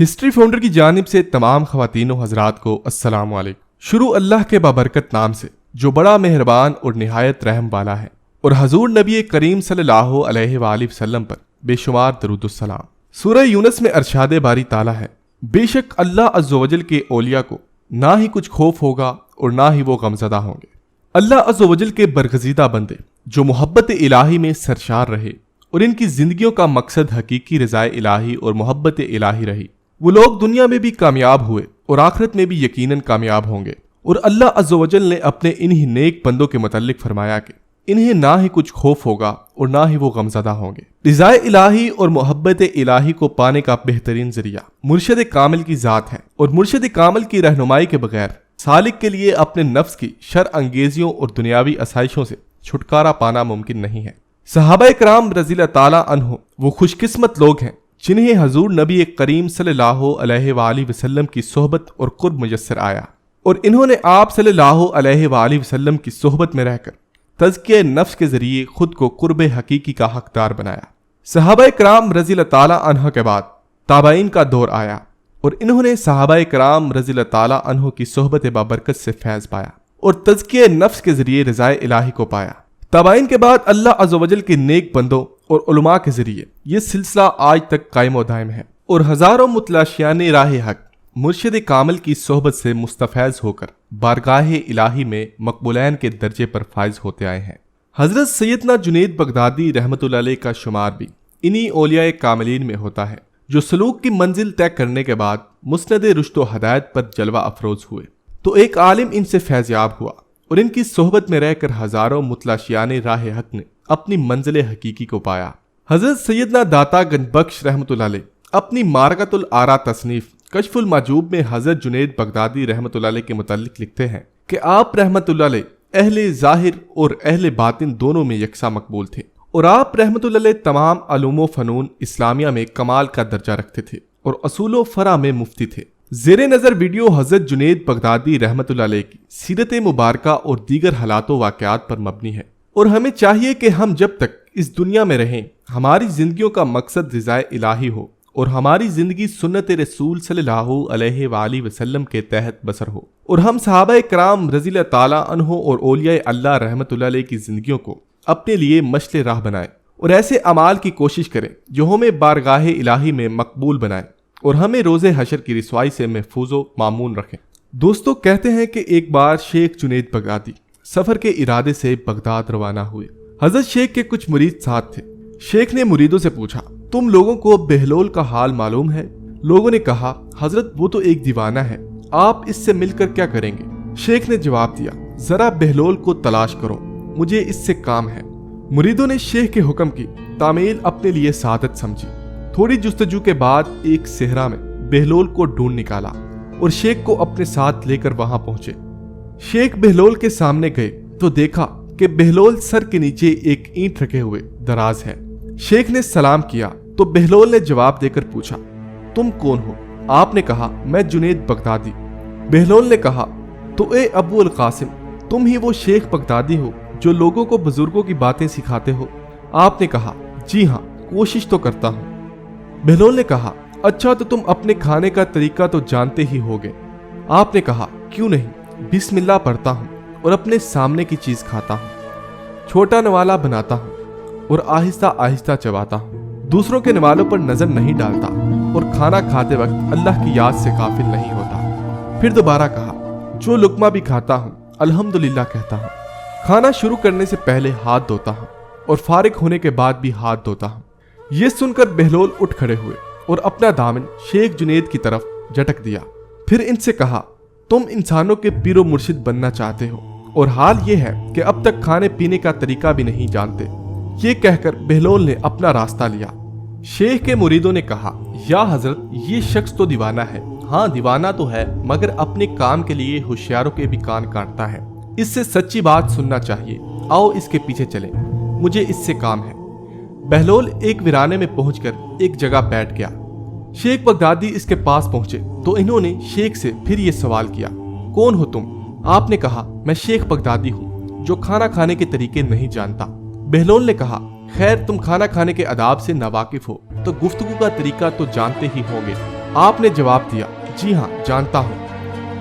History founder کی جانب سے تمام خواتین و حضرات کو السلام علیکم۔ شروع اللہ کے بابرکت نام سے جو بڑا مہربان اور نہایت رحم والا ہے، اور حضور نبی کریم صلی اللہ علیہ وآلہ وسلم پر بے شمار درود السلام۔ سورہ یونس میں ارشاد باری تعالیٰ ہے، بے شک اللہ عز و جل کے اولیاء کو نہ ہی کچھ خوف ہوگا اور نہ ہی وہ غمزدہ ہوں گے۔ اللہ عز و جل کے برگزیدہ بندے جو محبت الہی میں سرشار رہے اور ان کی زندگیوں کا مقصد حقیقی رضا الہی اور محبت الہی رہی، وہ لوگ دنیا میں بھی کامیاب ہوئے اور آخرت میں بھی یقیناً کامیاب ہوں گے۔ اور اللہ عز و جل نے اپنے انہی نیک بندوں کے متعلق فرمایا کہ انہیں نہ ہی کچھ خوف ہوگا اور نہ ہی وہ غمزدہ ہوں گے۔ رضا الہی اور محبت الہی کو پانے کا بہترین ذریعہ مرشد کامل کی ذات ہے، اور مرشد کامل کی رہنمائی کے بغیر سالک کے لیے اپنے نفس کی شر انگیزیوں اور دنیاوی آسائشوں سے چھٹکارا پانا ممکن نہیں ہے۔ صحابہ کرام رضی اللہ تعالیٰ عنہ وہ خوش قسمت لوگ ہیں جنہیں حضور نبی کریم صلی اللہ علیہ وآلہ وسلم کی صحبت اور قرب میسر آیا، اور انہوں نے آپ صلی اللہ علیہ وآلہ وسلم کی صحبت میں رہ کر تزکیہ نفس کے ذریعے خود کو قرب حقیقی کا حقدار بنایا۔ صحابہ کرام رضی اللہ تعالیٰ عنہ کے بعد تابعین کا دور آیا، اور انہوں نے صحابہ کرام رضی اللہ تعالیٰ عنہ کی صحبت بابرکت سے فیض پایا اور تزکیہ نفس کے ذریعے رضا الہی کو پایا۔ تابعین کے بعد اللہ عز و جل کے نیک بندوں اور علماء کے ذریعے یہ سلسلہ آج تک قائم و دائم ہے، اور ہزاروں متلاشیان راہ حق مرشد کامل کی صحبت سے مستفیض ہو کر بارگاہ الہی میں مقبولین کے درجے پر فائز ہوتے آئے ہیں۔ حضرت سیدنا جنید بغدادی رحمۃ اللہ علیہ کا شمار بھی انہی اولیاء کاملین میں ہوتا ہے جو سلوک کی منزل طے کرنے کے بعد مسند رشد و ہدایت پر جلوہ افروز ہوئے، تو ایک عالم ان سے فیض یاب ہوا، اور ان کی صحبت میں رہ کر ہزاروں متلاشیان راہ حق نے اپنی منزل حقیقی کو پایا۔ حضرت سیدنا داتا گنج بخش رحمۃ اللہ علیہ اپنی معرکۃ الآراء تصنیف کشف المعجوب میں حضرت جنید بغدادی رحمۃ اللہ علیہ کے متعلق لکھتے ہیں کہ آپ رحمۃ اللہ علیہ اہل ظاہر اور اہل باطن دونوں میں یکساں مقبول تھے، اور آپ رحمۃ اللہ علیہ تمام علوم و فنون اسلامیہ میں کمال کا درجہ رکھتے تھے اور اصول و فرع میں مفتی تھے۔ زیر نظر ویڈیو حضرت جنید بغدادی رحمۃ اللہ علیہ کی سیرت مبارکہ اور دیگر حالات و واقعات پر مبنی ہے، اور ہمیں چاہیے کہ ہم جب تک اس دنیا میں رہیں ہماری زندگیوں کا مقصد رضا الہی ہو، اور ہماری زندگی سنت رسول صلی اللہ علیہ وآلہ وسلم کے تحت بسر ہو، اور ہم صحابہ کرام رضی اللہ تعالیٰ عنہ اور اولیاء اللہ رحمۃ اللہ علیہ کی زندگیوں کو اپنے لیے مشعل راہ بنائیں، اور ایسے اعمال کی کوشش کریں جو ہمیں بارگاہ الہی میں مقبول بنائیں اور ہمیں روز حشر کی رسوائی سے محفوظ و مامون رکھیں۔ دوستو، کہتے ہیں کہ ایک بار شیخ جنید بغدادی سفر کے ارادے سے بغداد روانہ ہوئے۔ حضرت شیخ کے کچھ مرید ساتھ تھے۔ شیخ نے مریدوں سے پوچھا، تم لوگوں کو بہلول کا حال معلوم ہے؟ لوگوں نے کہا، حضرت وہ تو ایک دیوانہ ہے، آپ اس سے مل کر کیا کریں گے؟ شیخ نے جواب دیا، ذرا بہلول کو تلاش کرو، مجھے اس سے کام ہے۔ مریدوں نے شیخ کے حکم کی تعمیل اپنے لیے سعادت سمجھی۔ تھوڑی جستجو کے بعد ایک صحرا میں بہلول کو ڈھونڈ نکالا اور شیخ کو اپنے ساتھ لے کر وہاں پہنچے۔ شیخ بہلول کے سامنے گئے تو دیکھا کہ بہلول سر کے نیچے ایک اینٹ رکھے ہوئے دراز ہے۔ شیخ نے سلام کیا تو بہلول نے جواب دے کر پوچھا، تم کون ہو؟ آپ نے کہا، میں جنید بغدادی۔ بہلول نے کہا، تو اے ابو القاسم، تم ہی وہ شیخ بغدادی ہو جو لوگوں کو بزرگوں کی باتیں سکھاتے ہو؟ آپ نے کہا، جی ہاں، کوشش تو کرتا ہوں۔ بہلول نے کہا، اچھا تو تم اپنے کھانے کا طریقہ تو جانتے ہی ہوگے۔ آپ نے کہا، کیوں نہیں، بسم اللہ پڑھتا ہوں اور اپنے سامنے کی چیز کھاتا ہوں، چھوٹا نوالا بناتا ہوں اور آہستہ آہستہ چباتا ہوں، دوسروں کے نوالوں پر نظر نہیں ڈالتا، اور کھانا کھاتے وقت اللہ کی یاد سے غافل نہیں ہوتا۔ پھر دوبارہ کہا، جو لقمہ بھی کھاتا ہوں الحمدللہ کہتا ہوں، کھانا شروع کرنے سے پہلے ہاتھ دھوتا ہوں اور فارغ ہونے کے بعد بھی ہاتھ دھوتا ہوں۔ یہ سن کر بہلول اٹھ کھڑے ہوئے اور اپنا دامن شیخ جنید کی طرف جھٹک دیا۔ پھر ان سے کہا، تم انسانوں کے پیر و مرشد بننا چاہتے ہو، اور حال یہ ہے کہ اب تک کھانے پینے کا طریقہ بھی نہیں جانتے۔ یہ کہہ کر بہلول نے اپنا راستہ لیا۔ شیخ کے مریدوں نے کہا، یا حضرت، یہ شخص تو دیوانہ ہے۔ ہاں، دیوانہ تو ہے، مگر اپنے کام کے لیے ہوشیاروں کے بھی کان کاٹتا ہے، اس سے سچی بات سننا چاہیے، آؤ اس کے پیچھے چلیں، مجھے اس سے کام ہے۔ بہلول ایک ویرانے میں پہنچ کر ایک جگہ بیٹھ گیا۔ شیخ بغدادی اس کے پاس پہنچے تو انہوں نے شیخ سے پھر یہ سوال کیا، کون ہو تم؟ آپ نے کہا، میں شیخ بغدادی ہوں جو کھانا کھانے کے طریقے نہیں جانتا۔ بہلول نے کہا، خیر تم کھانا کھانے کے آداب سے ناواقف ہو تو گفتگو کا طریقہ تو جانتے ہی ہوں گے، آپ نے جواب دیا جی ہاں جانتا ہوں۔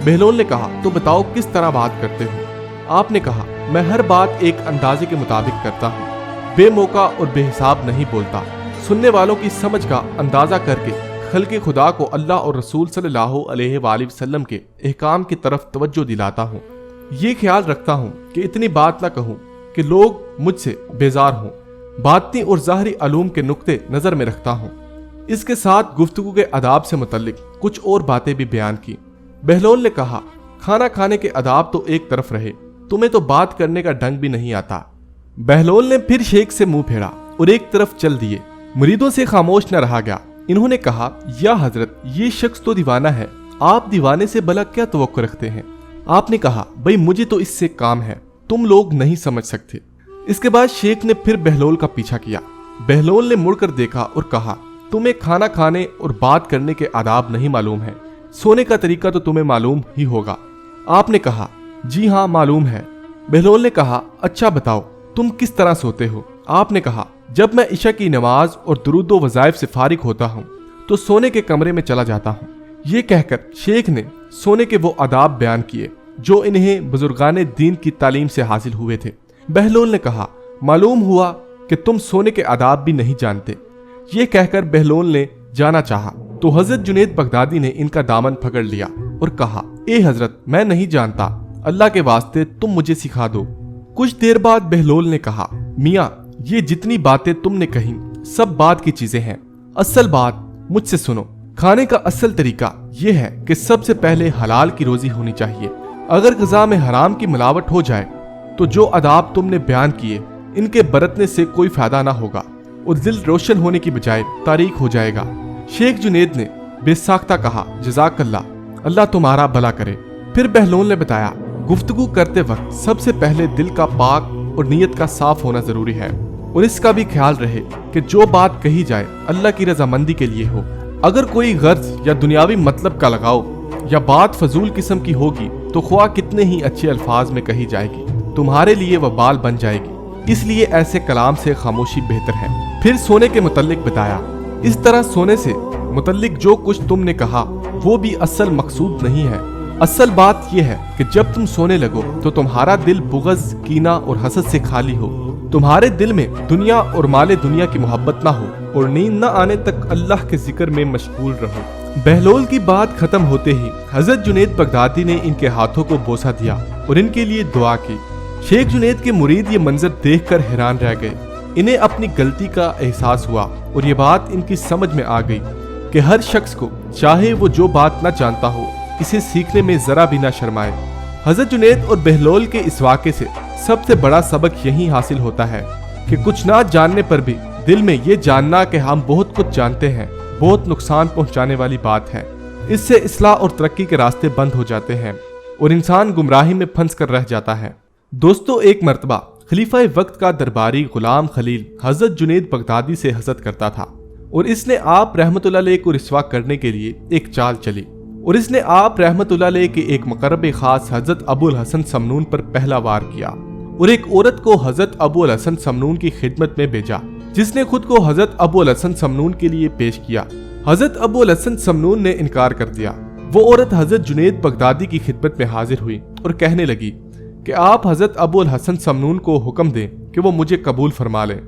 بہلول نے کہا تو بتاؤ کس طرح بات کرتے ہو؟ آپ نے کہا میں ہر بات ایک اندازے کے مطابق کرتا ہوں، بے موقع اور بے حساب نہیں بولتا، سننے والوں کی سمجھ کا اندازہ کر کے خلق خدا کو اللہ اور رسول صلی اللہ علیہ وآلہ وسلم کے احکام کی طرف توجہ دلاتا ہوں۔ یہ خیال رکھتا ہوں کہ اتنی بات نہ کہوں کہ لوگ مجھ سے بیزار ہوں، باطنی اور ظاہری علوم کے نقطے نظر میں رکھتا ہوں۔ اس کے ساتھ گفتگو کے آداب سے متعلق کچھ اور باتیں بھی بیان کی۔ بہلول نے کہا کھانا کھانے کے آداب تو ایک طرف رہے، تمہیں تو بات کرنے کا ڈھنگ بھی نہیں آتا۔ بہلول نے پھر شیخ سے منہ پھیرا اور ایک طرف چل دیے۔ مریدوں سے خاموش نہ رہا گیا۔ انہوں نے کہا یا حضرت یہ شخص تو دیوانہ ہے، آپ دیوانے سے بھلا کیا توقع رکھتے ہیں؟ آپ نے کہا بھئی مجھے تو اس سے کام ہے، تم لوگ نہیں سمجھ سکتے۔ اس کے بعد شیخ نے پھر بہلول کا پیچھا کیا۔ بہلول نے مڑ کر دیکھا اور کہا تمہیں کھانا کھانے اور بات کرنے کے آداب نہیں معلوم ہے، سونے کا طریقہ تو تمہیں معلوم ہی ہوگا۔ آپ نے کہا جی ہاں معلوم ہے۔ بہلول نے کہا اچھا بتاؤ تم کس طرح سوتے ہو؟ آپ نے کہا جب میں عشاء کی نماز اور درود و وظائف سے فارغ ہوتا ہوں تو سونے کے کمرے میں چلا جاتا ہوں۔ یہ کہہ کر شیخ نے سونے کے وہ آداب بیان کیے جو انہیں بزرگان دین کی تعلیم سے حاصل ہوئے تھے۔ بہلول نے کہا معلوم ہوا کہ تم سونے کے آداب بھی نہیں جانتے۔ یہ کہہ کر بہلول نے جانا چاہا تو حضرت جنید بغدادی نے ان کا دامن پکڑ لیا اور کہا اے حضرت میں نہیں جانتا، اللہ کے واسطے تم مجھے سکھا دو۔ کچھ دیر بعد بہلول نے کہا میاں یہ جتنی باتیں تم نے کہیں سب بات کی چیزیں ہیں، اصل بات مجھ سے سنو۔ کھانے کا اصل طریقہ یہ ہے کہ سب سے پہلے حلال کی روزی ہونی چاہیے۔ اگر غذا میں حرام کی ملاوٹ ہو جائے تو جو آداب تم نے بیان کیے ان کے برتنے سے کوئی فائدہ نہ ہوگا اور دل روشن ہونے کی بجائے تاریک ہو جائے گا۔ شیخ جنید نے بے ساختہ کہا جزاک اللہ، اللہ تمہارا بھلا کرے۔ پھر بہلول نے بتایا گفتگو کرتے وقت سب سے پہلے دل کا پاک اور نیت کا صاف ہونا ضروری ہے، اور اس کا بھی خیال رہے کہ جو بات کہی جائے اللہ کی رضامندی کے لیے ہو۔ اگر کوئی غرض یا دنیاوی مطلب کا لگاؤ یا بات فضول قسم کی ہوگی تو خواہ کتنے ہی اچھے الفاظ میں کہی جائے گی تمہارے لیے وبال بن جائے گی، اس لیے ایسے کلام سے خاموشی بہتر ہے۔ پھر سونے کے متعلق بتایا، اس طرح سونے سے متعلق جو کچھ تم نے کہا وہ بھی اصل مقصود نہیں ہے۔ اصل بات یہ ہے کہ جب تم سونے لگو تو تمہارا دل بغض، کینہ اور حسد سے خالی ہو، تمہارے دل میں دنیا اور مال دنیا کی محبت نہ ہو، اور نیند نہ آنے تک اللہ کے ذکر میں مشغول رہو۔ بہلول کی بات ختم ہوتے ہی حضرت جنید بغدادی نے ان کے ہاتھوں کو بوسہ دیا اور ان کے لیے دعا کی۔ شیخ جنید کے مرید یہ منظر دیکھ کر حیران رہ گئے۔ انہیں اپنی غلطی کا احساس ہوا اور یہ بات ان کی سمجھ میں آ گئی کہ ہر شخص کو چاہے وہ جو بات نہ جانتا ہو اسے سیکھنے میں ذرا بھی نہ شرمائے۔ حضرت جنید اور بہلول کے اس واقعے سے سب سے بڑا سبق یہی حاصل ہوتا ہے کہ کچھ نہ جاننے پر بھی دل میں یہ جاننا کہ ہم بہت کچھ جانتے ہیں بہت نقصان پہنچانے والی بات ہے۔ اس سے اصلاح اور ترقی کے راستے بند ہو جاتے ہیں اور انسان گمراہی میں پھنس کر رہ جاتا ہے۔ دوستو، ایک مرتبہ خلیفہ وقت کا درباری غلام خلیل حضرت جنید بغدادی سے حسد کرتا تھا، اور اس نے آپ رحمت اللہ علیہ کو رسوا کرنے کے لیے ایک چال چلی، اور اس نے آپ رحمت اللہ علیہ کے ایک مقرب خاص حضرت ابو الحسن سمنون پر پہلا وار کیا، اور ایک عورت کو حضرت ابو الحسن سمنون کی خدمت میں بھیجا جس نے خود کو حضرت ابو الحسن سمنون کے لیے پیش کیا۔ حضرت ابو الحسن سمنون نے انکار کر دیا۔ وہ عورت حضرت جنید بغدادی کی خدمت میں حاضر ہوئی اور کہنے لگی کہ آپ حضرت ابو الحسن سمنون کو حکم دیں کہ وہ مجھے قبول فرما لیں۔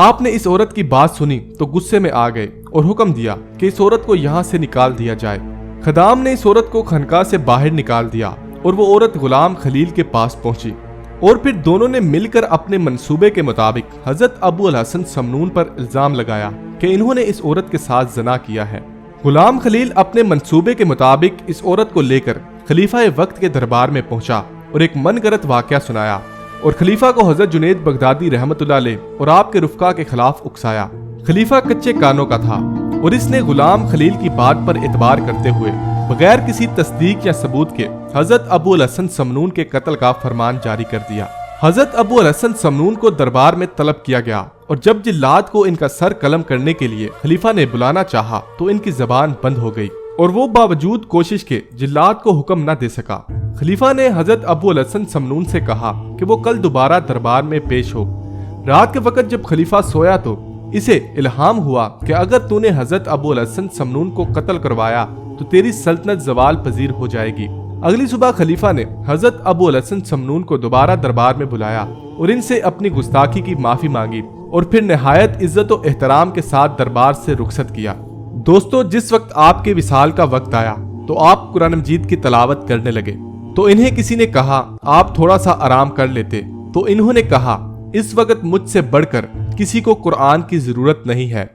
آپ نے اس عورت کی بات سنی تو غصے میں آ گئے اور حکم دیا کہ اس عورت کو یہاں سے نکال دیا جائے۔ خدام نے اس عورت کو خانقاہ سے باہر نکال دیا اور وہ عورت غلام خلیل کے پاس پہنچی، اور پھر دونوں نے مل کر اپنے منصوبے کے مطابق حضرت ابو الحسن سمنون پر الزام لگایا کہ انہوں نے اس عورت کے ساتھ زنا کیا ہے۔ غلام خلیل اپنے منصوبے کے مطابق اس عورت کو لے کر خلیفہ وقت کے دربار میں پہنچا اور ایک من گھڑت واقعہ سنایا، اور خلیفہ کو حضرت جنید بغدادی رحمت اللہ علیہ اور آپ کے رفقا کے خلاف اکسایا۔ خلیفہ کچے کانوں کا تھا اور اس نے غلام خلیل کی بات پر اعتبار کرتے ہوئے بغیر کسی تصدیق یا ثبوت کے حضرت ابو الحسن سمنون کے قتل کا فرمان جاری کر دیا۔ حضرت ابو الحسن سمنون کو دربار میں طلب کیا گیا، اور جب جلاد کو ان کا سر قلم کرنے کے لیے خلیفہ نے بلانا چاہا تو ان کی زبان بند ہو گئی، اور وہ باوجود کوشش کے جلاد کو حکم نہ دے سکا۔ خلیفہ نے حضرت ابو الحسن سمنون سے کہا کہ وہ کل دوبارہ دربار میں پیش ہو۔ رات کے وقت جب خلیفہ سویا تو اسے الہام ہوا کہ اگر تو نے حضرت ابو الحسن سمنون کو قتل کروایا تو تیری سلطنت زوال پذیر ہو جائے گی۔ اگلی صبح خلیفہ نے حضرت ابو الحسن سمنون کو دوبارہ دربار میں بلایا اور ان سے اپنی گستاخی کی معافی مانگی اور پھر نہایت عزت و احترام کے ساتھ دربار سے رخصت کیا۔ دوستو، جس وقت آپ کے وصال کا وقت آیا تو آپ قرآن مجید کی تلاوت کرنے لگے تو انہیں کسی نے کہا آپ تھوڑا سا آرام کر لیتے، تو انہوں نے کہا اس وقت مجھ سے بڑھ کر کسی کو قرآن کی ضرورت نہیں ہے،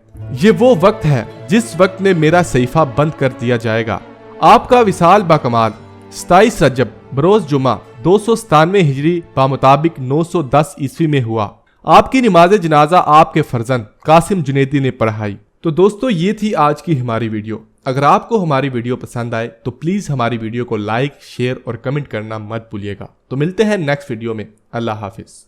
یہ وہ وقت ہے جس وقت میں میرا صحیفہ بند کر دیا جائے گا۔ آپ کا وصال باکمال 27 رجب بروز جمعہ 297 ہجری بمطابق 910 عیسوی میں ہوا۔ آپ کی نماز جنازہ آپ کے فرزند قاسم جنیدی نے پڑھائی۔ تو دوستو، یہ تھی آج کی ہماری ویڈیو۔ اگر آپ کو ہماری ویڈیو پسند آئے تو پلیز ہماری ویڈیو کو لائک، شیئر اور کمنٹ کرنا مت بھولیے گا۔ تو ملتے ہیں نیکسٹ ویڈیو میں۔ اللہ حافظ۔